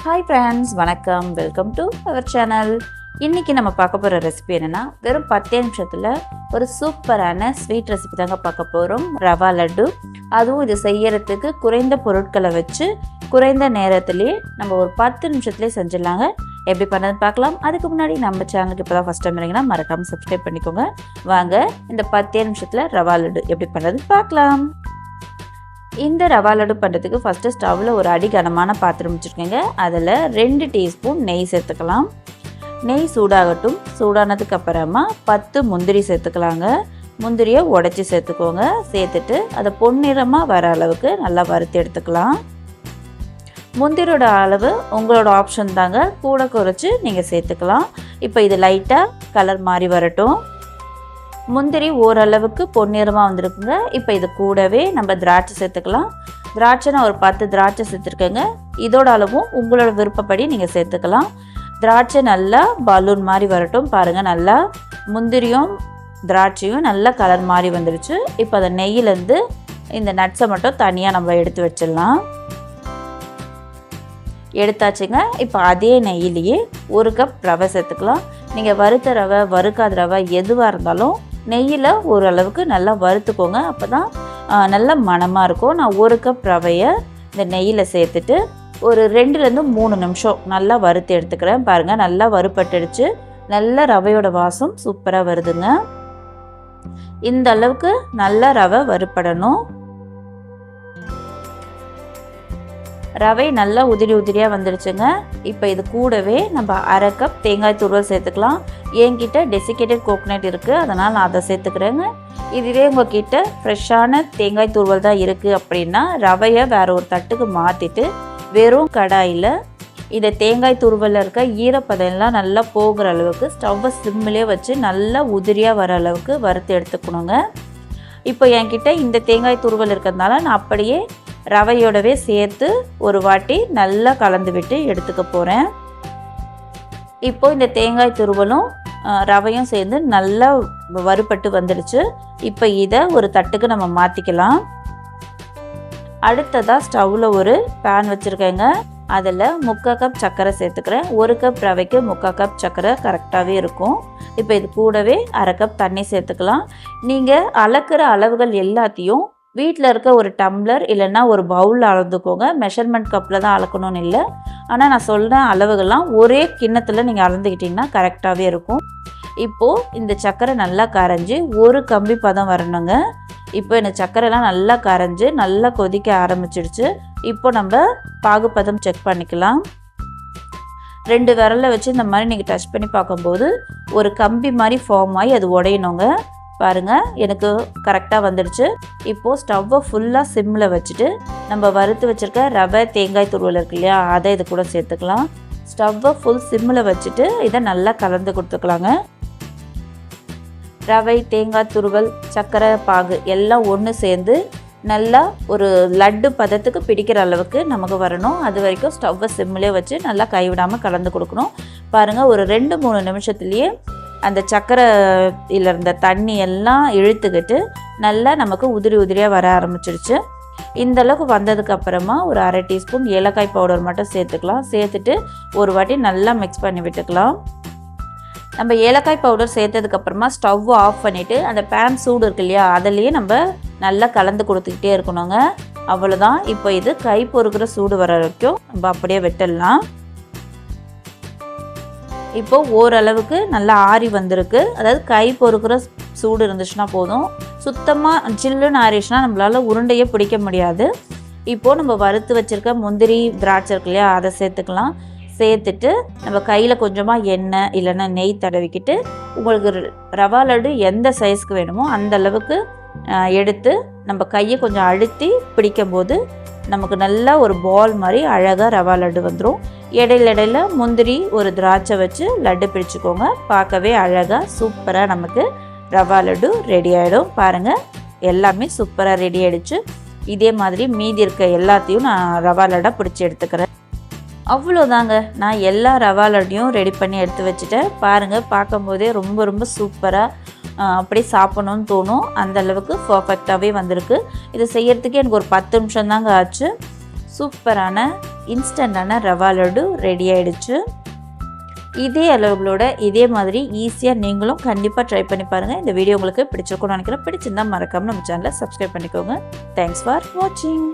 Hi friends, வணக்கம். Welcome to our channel. இன்னைக்கு நம்ம பார்க்க போகிற ரெசிபி என்னென்னா வெறும் 10 நிமிஷத்தில் ஒரு சூப்பரான ஸ்வீட் ரெசிபி தாங்க பார்க்க போகிறோம். ரவா லட்டு. அதுவும் இது செய்யறதுக்கு குறைந்த பொருட்களை வச்சு குறைந்த நேரத்திலே நம்ம ஒரு 10 நிமிஷத்துலேயே செஞ்சிடலாங்க. எப்படி பண்ணது பார்க்கலாம். அதுக்கு முன்னாடி நம்ம சேனலுக்கு இப்போ தான் ஃபஸ்ட் டைம் இருந்தீங்கன்னா மறக்காமல் சப்ஸ்கிரைப் பண்ணிக்கோங்க. வாங்க இந்த 10 நிமிஷத்தில் ரவா லட்டு எப்படி பண்ணுறது பார்க்கலாம். இந்த ரவா லட்டு பண்ணுறதுக்கு ஃபஸ்ட்டு ஸ்டவ்வில் ஒரு அடி கனமான பாத்திரம் வச்சுருக்கேங்க. அதில் 2 டீஸ்பூன் நெய் சேர்த்துக்கலாம். நெய் சூடாகட்டும். சூடானதுக்கு அப்புறமா 10 முந்திரி சேர்த்துக்கலாங்க. முந்திரியை உடச்சி சேர்த்துக்கோங்க. சேர்த்துட்டு அதை பொன்னிறமாக வர அளவுக்கு நல்லா வறுத்து எடுத்துக்கலாம். முந்திரியோட அளவு உங்களோட ஆப்ஷன் தாங்க, கூட குறைச்சி நீங்கள் சேர்த்துக்கலாம். இப்போ இது லைட்டாக கலர் மாறி வரட்டும். முந்திரி ஓரளவுக்கு பொன்னிறமாக வந்திருக்குங்க. இப்போ இது கூடவே நம்ம திராட்சை சேர்த்துக்கலாம். திராட்சை நான் ஒரு 10 திராட்சை சேர்த்துருக்கேங்க. இதோட அளவும் உங்களோட விருப்பப்படி நீங்கள் சேர்த்துக்கலாம். திராட்சை நல்லா பலூன் மாதிரி வரட்டும். பாருங்கள், நல்லா முந்திரியும் திராட்சையும் நல்லா கலர் மாதிரி வந்துடுச்சு. இப்போ அதை நெய்யிலேருந்து இந்த நட்ஸை மட்டும் தனியாக நம்ம எடுத்து வச்சிடலாம். எடுத்தாச்சுங்க. இப்போ அதே நெய்யிலேயே 1 கப் ரவை சேர்த்துக்கலாம். நீங்கள் வறுத்த ரவை வறுக்காத ரவை எதுவாக இருந்தாலும் நெய்யில் ஓரளவுக்கு நல்லா வறுத்துக்கோங்க. அப்போ தான் நல்ல மணமாக இருக்கும். நான் 1 கப் ரவையை இந்த நெய்யில் சேர்த்துட்டு ஒரு 2-3 நிமிஷம் நல்லா வறுத்து எடுத்துக்கிறேன். பாருங்கள், நல்லா வறுப்பட்டுடுச்சு. நல்ல ரவையோட வாசம் சூப்பராக வருதுங்க. இந்த அளவுக்கு நல்லா ரவை வறுப்படணும். ரவை நல்லா உதிரியாக வந்துடுச்சுங்க. இப்போ இது கூடவே நம்ம 1/2 கப் தேங்காய் துருவல் சேர்த்துக்கலாம். என்கிட்ட டெசிகேட்டட் கோகோனட் இருக்குது, அதனால் நான் அதை சேர்த்துக்கிறேங்க. இதுவே உங்கள்கிட்ட ஃப்ரெஷ்ஷான தேங்காய் துருவல் தான் இருக்குது அப்படின்னா ரவையை வேறு ஒரு தட்டுக்கு மாற்றிட்டு வெறும் கடாயில் இந்த தேங்காய் துருவலில் இருக்க ஈரப்பதம்லாம் நல்லா போகிற அளவுக்கு ஸ்டவ்வை சிம்மிலே வச்சு நல்லா உதிரியாக வர அளவுக்கு வறுத்து எடுத்துக்கணுங்க. இப்போ என்கிட்ட இந்த தேங்காய் துருவல் இருக்கிறதுனால நான் அப்படியே ரவையோடவே சேர்த்து ஒரு வாட்டி நல்லா கலந்து விட்டு எடுத்துக்க போகிறேன். இப்போ இந்த தேங்காய் துருவலும் ரவையும் சேர்ந்து நல்லா வறுபட்டு வந்துடுச்சு. இப்போ இதை ஒரு தட்டுக்கு நம்ம மாற்றிக்கலாம். அடுத்ததாக ஸ்டவ்வில் ஒரு பேன் வச்சுருக்கேங்க. அதில் 3/4 கப் சர்க்கரை சேர்த்துக்கிறேன். 1 கப் ரவைக்கு 3/4 கப் சர்க்கரை கரெக்டாகவே இருக்கும். இப்போ இது கூடவே 1/2 கப் தண்ணி சேர்த்துக்கலாம். நீங்கள் அளக்கிற அளவுகள் எல்லாத்தையும் வீட்டில் இருக்க ஒரு டம்ளர் இல்லைன்னா ஒரு பவுலில் அளந்துக்கோங்க. மெஷர்மெண்ட் கப்பில் தான் அளக்கணும்னு இல்லை. ஆனால் நான் சொல்கிற அளவுகள்லாம் ஒரே கிண்ணத்தில் நீங்கள் அளந்துக்கிட்டிங்கன்னா கரெக்டாகவே இருக்கும். இப்போது இந்த சர்க்கரை நல்லா கரைஞ்சி ஒரு கம்பி பதம் வரணுங்க. இப்போ இந்த சர்க்கரைலாம் நல்லா கரைஞ்சி நல்லா கொதிக்க ஆரம்பிச்சிடுச்சு. இப்போ நம்ம பாகுப்பதம் செக் பண்ணிக்கலாம். 2 விரலை வச்சு இந்த மாதிரி நீங்கள் டச் பண்ணி பார்க்கும்போது ஒரு கம்பி மாதிரி ஃபார்ம் ஆகி அது உடையணுங்க. பாருங்கள், எனக்கு கரெக்டாக வந்துடுச்சு. இப்போது ஸ்டவ்வை ஃபுல்லாக சிம்மில் வச்சுட்டு நம்ம வறுத்து வச்சுருக்க ரவை தேங்காய் துருவல் இருக்கு இல்லையா, அதை இது கூட சேர்த்துக்கலாம். ஸ்டவ்வை ஃபுல் சிம்மில் வச்சுட்டு இதை நல்லா கலந்து கொடுத்துக்கலாங்க. ரவை தேங்காய் துருவல் சர்க்கரை பாகு எல்லாம் ஒன்று சேர்ந்து நல்லா ஒரு லட்டு பதத்துக்கு பிடிக்கிற அளவுக்கு நமக்கு வரணும். அது வரைக்கும் ஸ்டவ்வை சிம்மிலே வச்சு நல்லா கைவிடாமல் கலந்து கொடுக்கணும். பாருங்கள், ஒரு 2-3 நிமிஷத்துலேயே அந்த சர்க்கரையில் இருந்த தண்ணி எல்லாம் இழுத்துக்கிட்டு நல்லா நமக்கு உதிரியாக வர ஆரம்பிச்சிருச்சு. இந்த அளவுக்கு வந்ததுக்கு அப்புறமா ஒரு 1/2 டீஸ்பூன் ஏலக்காய் பவுடர் மட்டும் சேர்த்துக்கலாம். சேர்த்துட்டு ஒரு வாட்டி நல்லா மிக்ஸ் பண்ணி விட்டுக்கலாம். நம்ம ஏலக்காய் பவுடர் சேர்த்ததுக்கப்புறமா ஸ்டவ் ஆஃப் பண்ணிவிட்டு அந்த பேன் சூடு இருக்கு இல்லையா, அதிலேயே நம்ம நல்லா கலந்து கொடுத்துக்கிட்டே இருக்கணுங்க. அவ்வளோதான். இப்போ இது கை பொறுக்கிற சூடு வர வரைக்கும் நம்ம அப்படியே விட்டுடலாம். இப்போது ஓரளவுக்கு நல்லா ஆறி வந்திருக்கு. அதாவது கை பொறுக்கிற சூடு இருந்துச்சுன்னா போதும். சுத்தமாக ஜில்லுன்னு ஆறிடுச்சுன்னா நம்மளால் உருண்டையே பிடிக்க முடியாது. இப்போது நம்ம வறுத்து வச்சுருக்க முந்திரி திராட்சை இருக்கு இல்லையா, அதை சேர்த்துக்கலாம். சேர்த்துட்டு நம்ம கையில் கொஞ்சமாக எண்ணெய் இல்லைன்னா நெய் தடவிக்கிட்டு உங்களுக்கு ரவா லட்டு எந்த சைஸ்க்கு வேணுமோ அந்த அளவுக்கு எடுத்து நம்ம கையை கொஞ்சம் அழுத்தி பிடிக்கும்போது நமக்கு நல்லா ஒரு பால் மாதிரி அழகாக ரவா லட்டு வந்துடும். இடையில முந்திரி ஒரு திராட்சை வச்சு லட்டு பிடிச்சிக்கோங்க. பார்க்கவே அழகாக சூப்பராக நமக்கு ரவா லட்டு ரெடி ஆகிடும். பாருங்கள், எல்லாமே சூப்பராக ரெடி ஆகிடுச்சு. இதே மாதிரி மீதி இருக்க எல்லாத்தையும் நான் ரவா லட்டாக பிடிச்சி எடுத்துக்கிறேன். அவ்வளோதாங்க, நான் எல்லா ரவா லட்டையும் ரெடி பண்ணி எடுத்து வச்சுட்டேன். பாருங்கள், பார்க்கும்போதே ரொம்ப சூப்பராக அப்படியே சாப்பிட்ணுன்னு தோணும். அந்தளவுக்கு பர்ஃபெக்டாகவே வந்திருக்கு. இது செய்யறதுக்கு எனக்கு ஒரு 10 நிமிஷம் தாங்க ஆச்சு. சூப்பரான இன்ஸ்டன்டான ரவா லட்டு ரெடி ஆகிடுச்சு. இதே அளவுகளோட இதே மாதிரி ஈஸியாக நீங்களும் கண்டிப்பாக ட்ரை பண்ணி பாருங்கள். இந்த வீடியோ உங்களுக்கு பிடிச்சிருக்கும்னு நினைக்கிறேன். பிடிச்சிருந்தால் மறக்காமல் நம்ம சேனலை சப்ஸ்கிரைப் பண்ணிக்கோங்க. தேங்க்ஸ் ஃபார் வாட்சிங்.